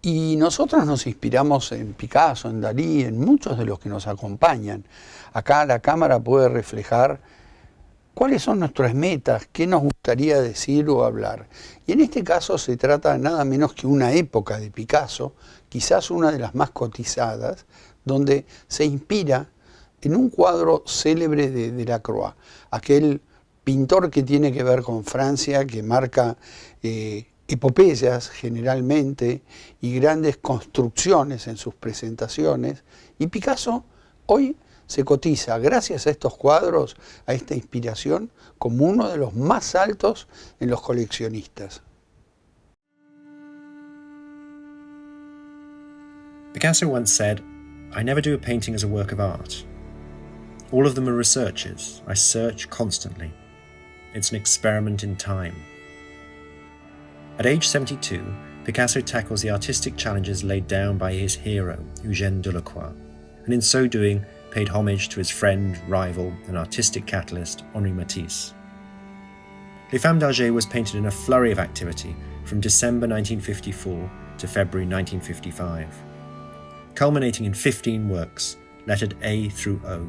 Y nosotros nos inspiramos en Picasso, en Dalí, en muchos de los que nos acompañan. Acá la cámara puede reflejar cuáles son nuestras metas, qué nos gustaría decir o hablar. Y en este caso se trata nada menos que una época de Picasso, quizás una de las más cotizadas, donde se inspira en un cuadro célebre de Delacroix, aquel pintor que tiene que ver con Francia, que marca epopeyas generalmente y grandes construcciones en sus presentaciones. Y Picasso hoy se cotiza, gracias a estos cuadros, a esta inspiración, como uno de los más altos en los coleccionistas. Picasso once said, "I never do a painting as a work of art. All of them are researches. I search constantly. It's an experiment in time." At age 72, Picasso tackles the artistic challenges laid down by his hero, Eugène Delacroix, and in so doing, paid homage to his friend, rival, and artistic catalyst, Henri Matisse. Les Femmes d'Argel was painted in a flurry of activity from December 1954 to February 1955, culminating in 15 works, lettered A through O.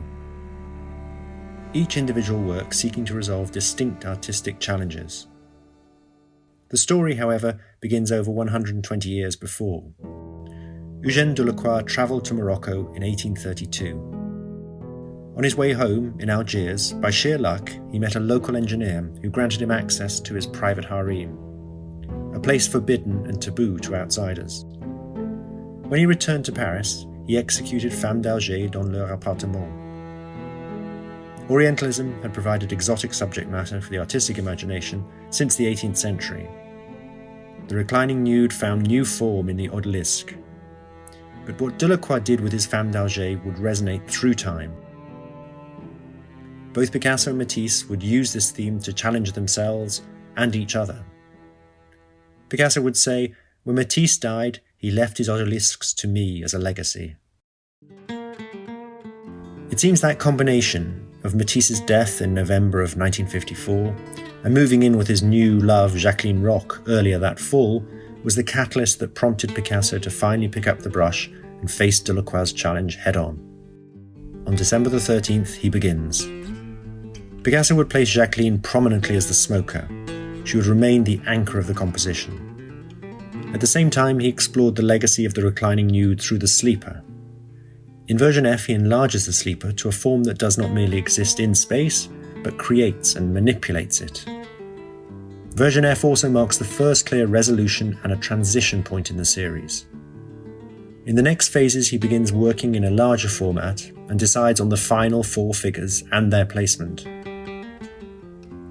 Each individual work seeking to resolve distinct artistic challenges. The story, however, begins over 120 years before. Eugène Delacroix travelled to Morocco in 1832. On his way home, in Algiers, by sheer luck, he met a local engineer who granted him access to his private harem, a place forbidden and taboo to outsiders. When he returned to Paris, he executed Femmes d'Argel dans leur appartement. Orientalism had provided exotic subject matter for the artistic imagination since the 18th century. The reclining nude found new form in the odalisque. But what Delacroix did with his Femmes d'Argel would resonate through time. Both Picasso and Matisse would use this theme to challenge themselves and each other. Picasso would say, "When Matisse died, he left his odalisques to me as a legacy." It seems that combination of Matisse's death in November of 1954 and moving in with his new love, Jacqueline Roch, earlier that fall, was the catalyst that prompted Picasso to finally pick up the brush and face Delacroix's challenge head-on. On December the 13th, he begins. Picasso would place Jacqueline prominently as the smoker. She would remain the anchor of the composition. At the same time, he explored the legacy of the reclining nude through the sleeper. In Version F, he enlarges the sleeper to a form that does not merely exist in space, but creates and manipulates it. Version F also marks the first clear resolution and a transition point in the series. In the next phases, he begins working in a larger format and decides on the final 4 figures and their placement.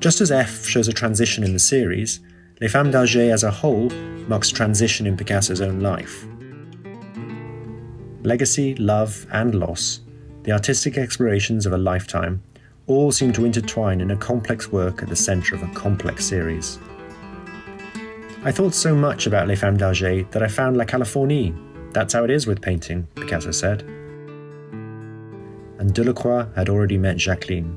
Just as F shows a transition in the series, Les Femmes d'Argel as a whole marks transition in Picasso's own life. Legacy, love, and loss, the artistic explorations of a lifetime, all seem to intertwine in a complex work at the centre of a complex series. I thought so much about Les Femmes d'Argel that I found La Californie. That's how it is with painting, Picasso said. And Delacroix had already met Jacqueline.